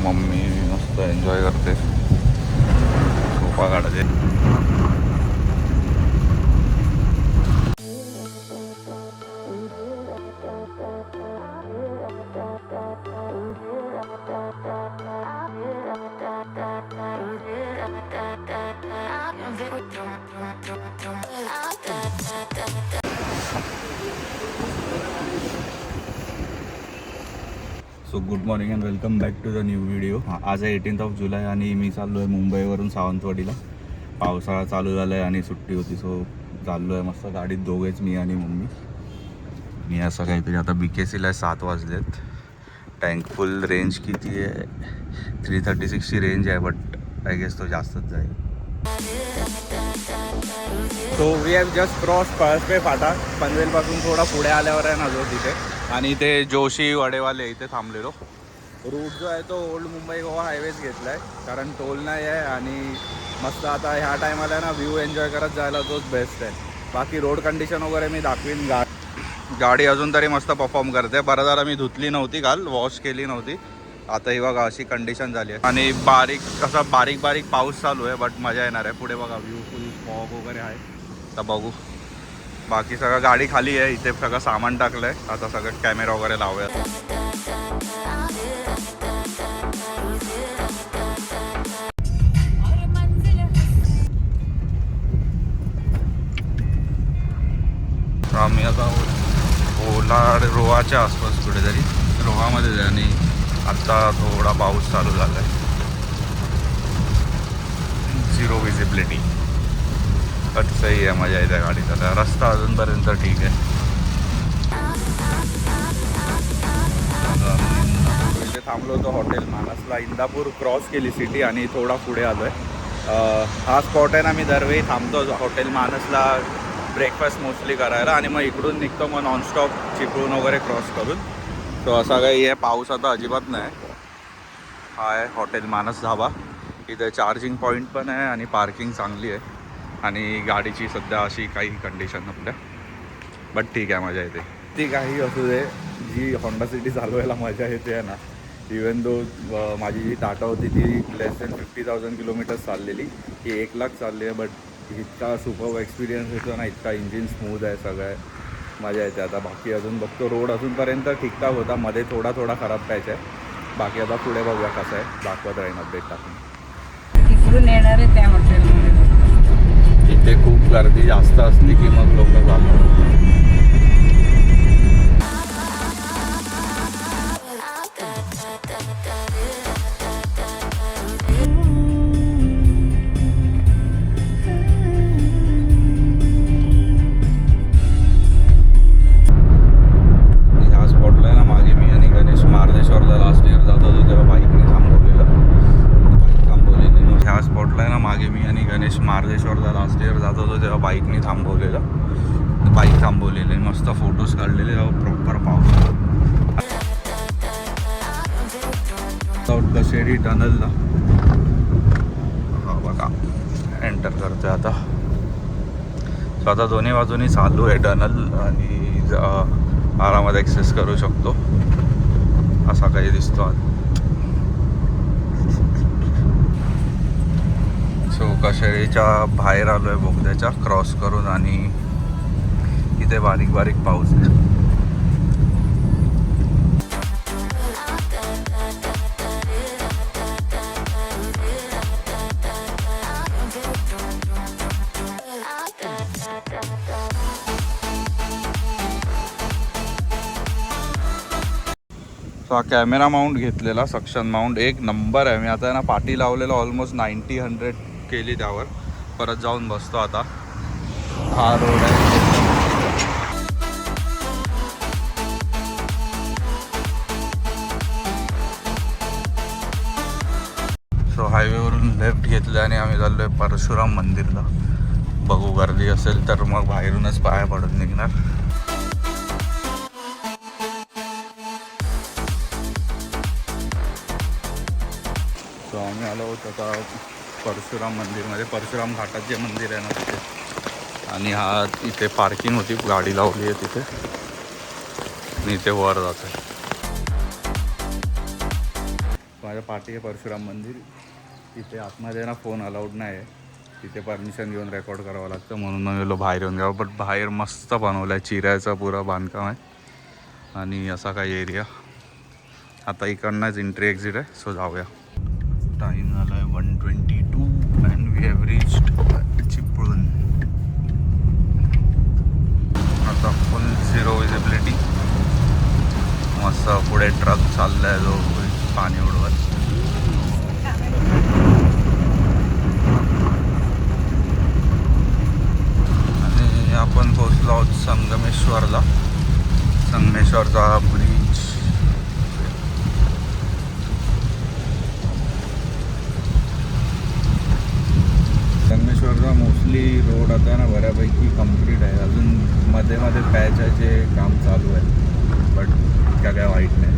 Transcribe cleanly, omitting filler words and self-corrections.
Mummy मस्त enjoy करते sofa काढते. So good morning and welcome back to the new video. आज आहे 18 जुलै आणि मी चाललो आहे मुंबईवरून सावंतवाडीला. पावसाळा चालू झाला आहे आणि सुट्टी होती, सो चाललो आहे मस्त गाडीत दोघेच, मी आणि मम्मी. मी असं काहीतरी आता BKCला 7 वाजलेत. टँक फुल रेंज किती आहे? 336ची रेंज आहे, बट आय गेस तो जास्तच जाईल. So we have just cross Palaspe फाटा. पनवेलपासून थोडा पुढे आल्यावर आहे ना जो तिथे, आणि इथे जोशी वडेवाले इथे थांबलेलो. रूट जो आहे तो ओल्ड मुंबई गोवा हायवेज घेतला आहे, कारण टोल नाही आहे आणि मस्त आता ह्या टायमाला ना व्ह्यू एन्जॉय करत जायला तोच बेस्ट आहे. बाकी रोड कंडिशन वगैरे मी दाखवीन. गाडी अजून तरी मस्त परफॉर्म करते. बरं जरा मी धुतली नव्हती काल, वॉश केली नव्हती. आता ही बघा अशी कंडिशन झाली आहे आणि बारीक बारीक पाऊस चालू आहे, बट मजा येणार आहे. पुढे बघा व्ह्यू फुल फॉग वगैरे आहे. तर बघू. बाकी सगळं गाडी खाली आहे, इथे सगळं सामान टाकलं आहे. आता सगळं कॅमेरा वगैरे लावूया. आम्ही आता ओलाड रोहाच्या आसपास कुठेतरी रोहामध्ये आहे आणि आता थोडा पाऊस चालू झाला आहे. 0 विजिबिलिटी, बट सही आहे, मजा येते गाडीचा. रस्ता अजूनपर्यंत ठीक आहे. इथे थांबलो होतो हॉटेल मानसला. इंदापूर क्रॉस केली सिटी आणि थोडा पुढे आलो आहे. हा स्पॉट आहे ना, मी दरवेळी थांबतो हॉटेल मानसला ब्रेकफास्ट मोस्टली करायला, आणि मग इकडून निघतो मग नॉनस्टॉप चिपळूण वगैरे क्रॉस करून. तो असा काही आहे, पाऊस आता अजिबात नाही. हा आहे हॉटेल मानस धाबा. इथे चार्जिंग पॉईंट पण आहे आणि पार्किंग चांगली आहे, आणि गाडीची सध्या अशी काही कंडिशन आपल्या, बट ठीक आहे, मजा येते. ती काही असू दे, जी होंडा सिटी चालवायला मजा येते आहे ना, इवन दो माझी जी टाटा होती ती लेस दॅन 50,000 किलोमीटर्स चाललेली, ही 1 लाख चालली आहे, बट इतका सुपर एक्सपिरियन्स येतो ना, इतका इंजिन स्मूथ आहे, सगळं मजा येते. आता बाकी अजून बघतो. रोड अजूनपर्यंत ठीकठाक होता, मध्ये थोडा खराब पॅच आहे. बाकी आता पुढे बघूया कसं आहे, दाखवत राहीन अपडेट टाकून. तिकडून येणार आहे त्या हॉटेलमध्ये. इथे खूप गर्दी जास्त असली की मग लोक जातात. मार्लेश्वरला लास्ट इयर जात होतो तेव्हा बाईकने थांबवलेलं. बाईक थांबवलेली, मस्त फोटोज काढलेले प्रॉपर पाऊस. कशेरी टनलला हा बघा एंटर करतोय आता. सो आता दोन्ही बाजूनी चालू आहे टनल आणि आरामात ॲक्सेस करू शकतो असा काही दिसतो. सो कशेरीच्या बाहेर आलो आहे बोगद्याच्या क्रॉस करून, आणि इथे बारीक पाऊस आहे. सो हा कॅमेरा माउंट घेतलेला, सक्शन माउंट, एक नंबर आहे. मी आता आहे ना पाठी लावलेला ऑलमोस्ट 90-100 केली त्यावर. परत जाऊन बसतो आता. हा रोड आहे. सो हायवेवरून लेफ्ट घेतलं आणि आम्ही चाललो आहे परशुराम मंदिरला. बघू गर्दी असेल तर मग बाहेरूनच पाया पडून निघणार. सो आम्ही आलो होतो आता परशुराम मंदिरमध्ये. परशुराम घाटात जे मंदिर आहे ना तिथे, आणि हा इथे पार्किंग होती, गाडी लावली आहे तिथे, आणि इथे वर जातो. माझ्या पाठी आहे परशुराम मंदिर. तिथे आतमध्ये ना फोन अलाउड नाही आहे, तिथे परमिशन घेऊन रेकॉर्ड करावं लागतं, म्हणून मग गेलो बाहेर येऊन घ्यावं. बट बाहेर मस्त बनवलं आहे, चिऱ्याचा पुरा बांधकाम आहे आणि असा काही एरिया. आता इकडनंच एंट्री एक्झिट आहे, सो जाऊया. टाईम झाला आहे 1:22 and we have reached Chiplun. आता फुल झिरो विजिबिलिटी. मस्त पुढे ट्रक चालला आहे जो पाणी उडवत. आणि आपण पोहोचलो आहोत संगमेश्वरला. संगमेश्वरचा ब्रिज. संगमेश्वरचा मोस्टली रोड आता ना बऱ्यापैकी कंप्लीट आहे. अजून मध्ये मध्ये पॅचाचे काम चालू आहे, बट इतका काय वाईट नाही.